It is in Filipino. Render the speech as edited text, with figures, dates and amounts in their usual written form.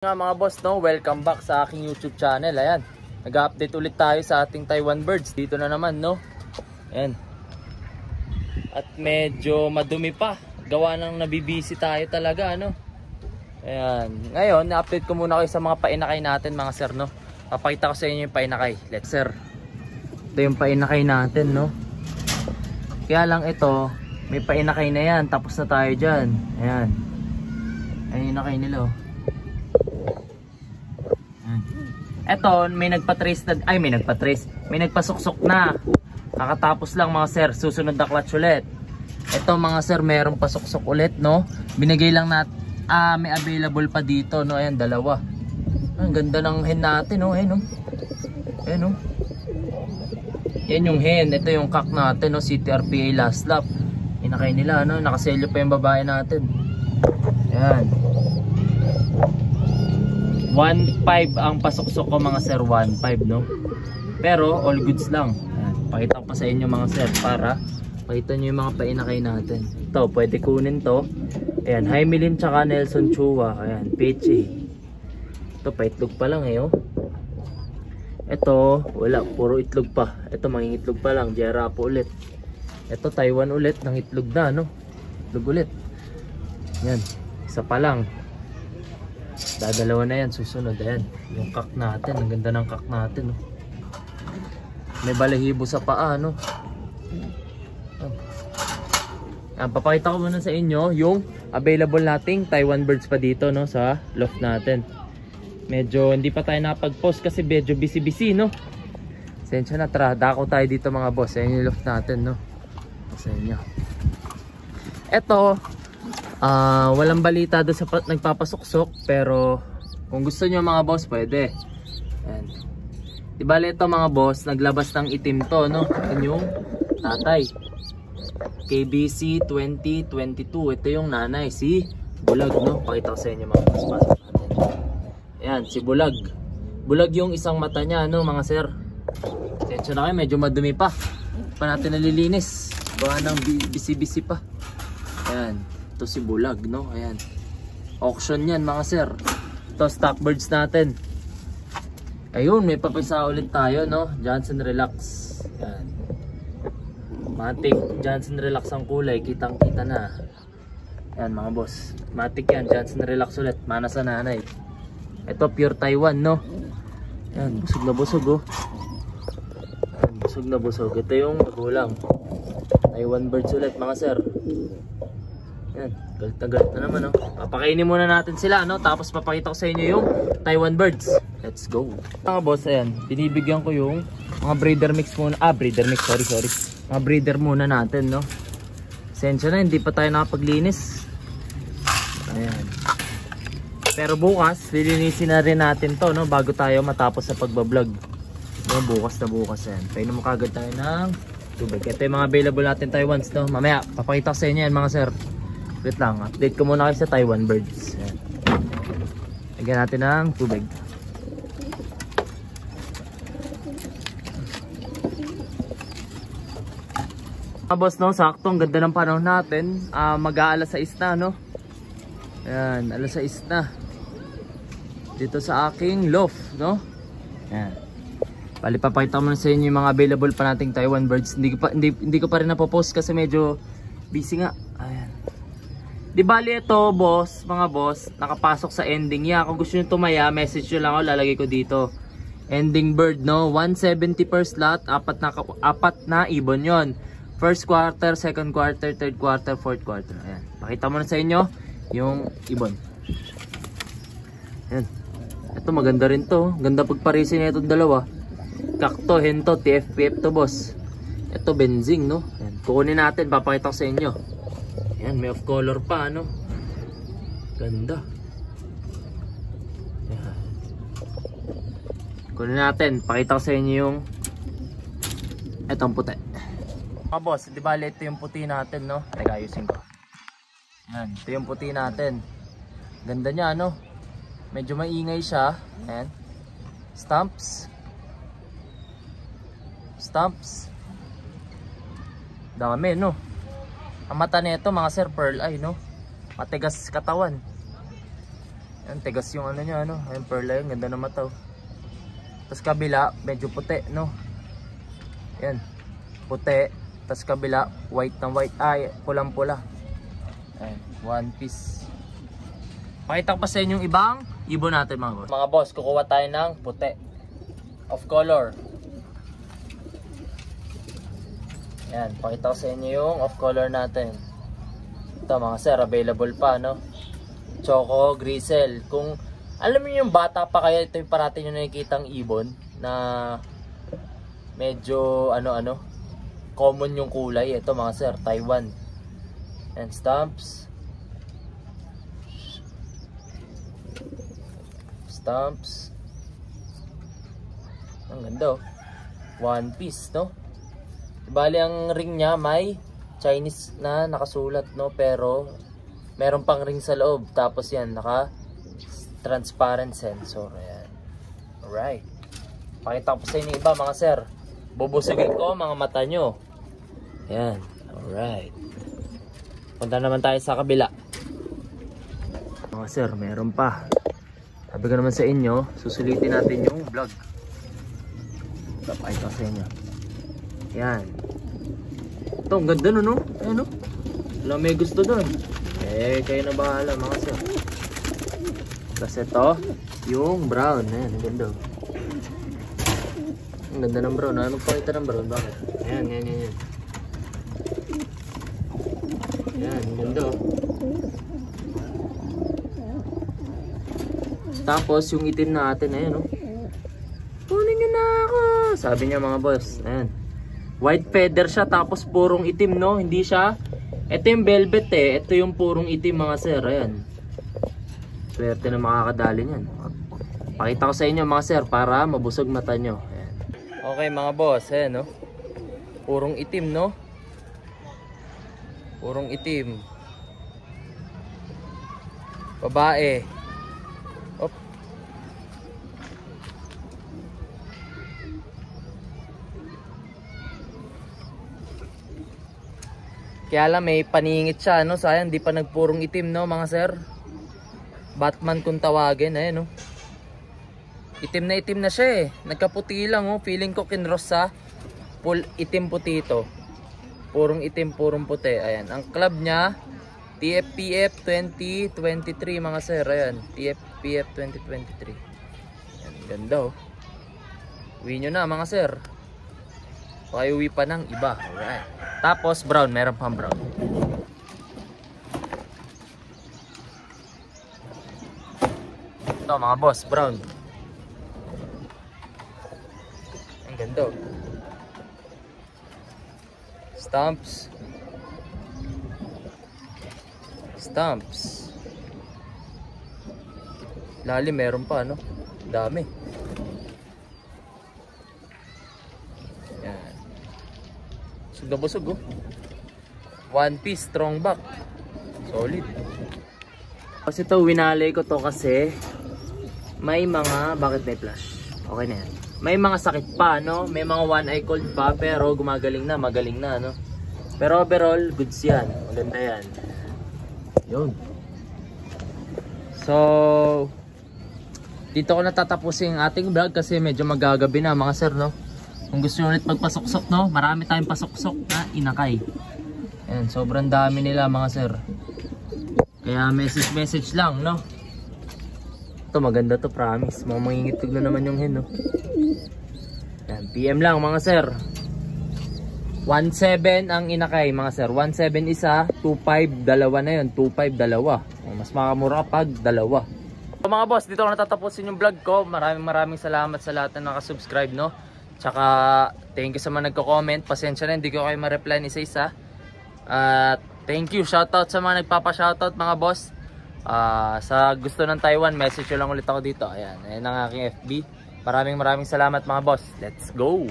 Nga mga boss, no, welcome back sa aking YouTube channel. Ayan, nag-update ulit tayo sa ating Taiwan birds. Dito na naman, no. Ayan. At medyo madumi pa. Gawa ng nabibisi tayo talaga, ano. Ayan. Ngayon, na-update ko muna kayo sa mga painakay natin, mga sir, no. Papakita ko sa inyo yung painakay. Let's, sir. Ito yung painakay natin, no. Kaya lang ito, may painakay na yan. Tapos na tayo dyan. Ayan. Ayan yung inakay nila, oh. Eto, may nagpatrace na, may nagpasuksok na. Kakatapos lang mga sir, susunod na clutch ulit. Eto mga sir, mayroong pasuksok ulit, no. Binigay lang natin, may available pa dito, no. Ayan, dalawa. Ang ganda ng hen natin, no. Ayan, no. Ayan, no. Yan yung hen, ito yung cock natin, no. CTRPA last lap. Inakay nila, no. Nakaselyo pa yung babae natin. Ayan. 1.5 ang pasuksok ko mga sir, 1.5, no. Pero all goods lang. Ayan, pakita ko pa sa inyo mga sir para pakita nyo yung mga painakay natin. Ito, pwede kunin to. Ayan, Hymilin tsaka Nelson Chua. Ayan, peche. Ito, paitlog pa lang, oh. Ito, wala, puro itlog pa. Ito, mangingitlog pa lang, Jerapo ulit. Ito, Taiwan ulit, nang itlog na, no. Itlog ulit. Ayan, isa pa lang. Dadalawa na yan, susunod. Ayan, yung cock natin, ang ganda ng cock natin, no? May balahibo sa paa, no? Ayan, papakita ko muna sa inyo yung available nating Taiwan birds pa dito, no, sa loft natin. Medyo hindi pa tayo napag-post kasi medyo busy-busy, no? Sensya na, tara, dako tayo dito mga boss. Ayan yung loft natin, no? Sa inyo. Eto, walang balita doon sa nagpapasuksok, pero kung gusto nyo mga boss, pwede. Ayan. Diba ito mga boss, naglabas ng itim to, no? Ito yung tatay, KBC 2022. Ito yung nanay, si Bulag, no? Pakita ko sa inyo mga boss. Pasok natin. Ayan, si Bulag. Bulag yung isang mata niya, no mga sir. Attention na kayo, medyo madumi pa. Pa natin nalilinis. Bawa ng bisi-bisi pa. Ayan. Ito si Bulag, no? Ayan. Auction yan mga sir. Ito stock birds natin. Ayun, may papisa ulit tayo, no? Johnson Relax. Ayan. Matic Johnson Relax ang kulay. Kitang kita na. Ayan mga boss. Matic yan. Johnson Relax ulit. Mana sa nanay. Ito pure Taiwan, no? Ayan. Busog na busog, oh. Ayan, busog na busog. Ito yung magulang. Taiwan birds ulit mga sir. Yan, galit na galit na naman, no? Papakainin muna natin sila, no? Tapos papakita ko sa inyo yung Taiwan birds. Let's go. Mga boss, ayan, binibigyan ko yung mga breeder mix muna. Breeder mix, sorry. Mga breeder muna natin, no? Sensya na, hindi pa tayo nakapaglinis. Ayan. Pero bukas, lilinisin na rin natin to, no? Bago tayo matapos sa pagbablog. No, bukas na bukas, ayan. Painom mo kagad tayo ng tubig. Ito yung mga available natin Taiwans, no? Mamaya, papakita ko sa inyo yan, mga sir. Wait lang, update ko muna kayo sa Taiwan birds. Ayan. Lagyan natin ng tubig. Mga boss, no, saktong ganda ng panahon natin. Mag-aalas 6 na, no? Ayan, alas 6 na. Dito sa aking loft, no? Ayan. Bali, papakita ko muna sa inyo yung mga available pa nating Taiwan birds. Hindi ko pa rin napopost kasi medyo busy nga. Ayan. Di bali ito boss, mga boss, nakapasok sa ending niya. Kung gusto nyo tumaya, message nyo lang ako, lalagay ko dito. Ending bird, no? 170 per slot, apat na ibon yon. First quarter, second quarter, third quarter, fourth quarter. Ayan. Pakita mo na sa inyo yung ibon. Ayan. Ito maganda rin to. Ganda pagparisin niya itong dalawa. Kakto, hento, TFPF to boss. Ito benzing, no? Ayan. Kukunin natin, papakita ko sa inyo. Ayan, may off color pa, ano? Ganda. Ayan. Kunin natin, pakita ko sa inyo yung etong puti. Mga boss, di ba ito yung puti natin, no? Teka, ayusin ko. Ayan, ito yung puti natin. Ganda niya, no? Medyo maingay siya. Ayan. Stumps. Dami, no? Ang mata nito mga sir, pearl eye, no? Matigas katawan. Yan, tigas yung ano niya, ano. Ayun, pearl line, ganda ng mata. Tapos kabila, medyo puti, no. Yan, puti. Tapos kabila, white na white. Ay, pulang-pula. Ayan, one piece. Pakita ko pa sa inyo yung ibang ibon natin, mga boss. Mga boss, kukuha tayo ng puti. Of color. Yan, pakita ko sa inyo yung of color natin. Ito mga sir, available pa, no? Choco, Grisel. Kung alam niyo yung bata pa kaya, ito yung parati nyo nakikitang ibon na medyo ano-ano, common yung kulay. Ito mga sir, Taiwan. And stamps. Stamps. Ang ganda, oh. One piece, no? Bali ang ring niya may Chinese na nakasulat, no, pero meron pang ring sa loob. Tapos yan, naka transparent sensor. Ayan. Alright. Pakita ko sa inyo iba mga sir. Bubusugin ko mga mata nyo. Ayan. Alright. Punta naman tayo sa kabila. Mga sir, meron pa. Sabi ko naman sa inyo, susulitin natin yung vlog. Pakita ko sa inyo. Yan. Ito, ang ganda no, no? Ayan, no? Wala may gusto doon. Eh, kayo na bahala mga sir. Kasi ito, yung brown. Ayan, ang ganda. Ang ganda ng brown. Ano pakita ng brown? Bakit? Ayan, yan, yan, yan. Ayan, ang ganda. Tapos, yung itim natin, ayan, no? Kunin nyo na ako. Sabi niya mga boss. Ayan. White feather siya tapos purong itim, no? Hindi siya. Ito yung velvet eh. Ito yung purong itim mga sir. Ayan. Swerte na makakadali niyan. Pakita ko sa inyo mga sir para mabusog mata nyo. Ayan. Okay mga boss. Ayan, no? Purong itim, no? Purong itim. Babae. Op. Kaya lang may paningit siya, no? Sayang di pa nagpurong itim, no mga sir? Batman kung tawagin, no? Itim na siya eh. Nagkaputi lang, oh. Feeling ko kinross sa itim puti ito. Purong itim, purong puti. Ayan. Ang club niya, TFPF 2023 mga sir. Ayan. TFPF 2023. Ayan. Ganda, oh. Uwi nyo na mga sir. Pakaiuwi pa ng iba. Alright. Tapos brown, meron pang brown. Ito mga boss, brown. Ang ganda. Stamps. Stamps. Lalim, meron pa, no? Dami. Busog na busog, oh. One piece, strong back. Solid. Kasi ito, winalay ko to kasi may mga, bakit may flash? Okay na yan. May mga sakit pa, no? May mga one eye cold pa, pero gumagaling na, magaling na, no? Pero overall, goods yan. Maganda yan. Yun. So, dito ko natatapusin ang ating vlog kasi medyo magagabi na mga sir, no? Kung gusto nyo ulit magpasuksok, no? Marami tayong pasuksok na inakay. Ayan, sobrang dami nila mga sir. Kaya message lang, no? Ito maganda to, promise. Mga mangingitog na naman yung hen, no? Ayan, PM lang mga sir. 1.7 ang inakay mga sir. 1.7 isa, 2.5 dalawa na yun. 2.5 dalawa. Mas makamura pag dalawa. So mga boss, dito ko natatapusin yung vlog ko. Maraming salamat sa lahat na nakasubscribe, no? Tsaka thank you sa mga nagko-comment. Pasensya na hindi ko kayo ma-reply isa-isa. Thank you, shoutout sa mga nagpapa-shoutout mga boss. Sa gusto ng Taiwan, message lang ulit ako dito. Ayan, ayan ang aking FB. Maraming salamat mga boss. Let's go!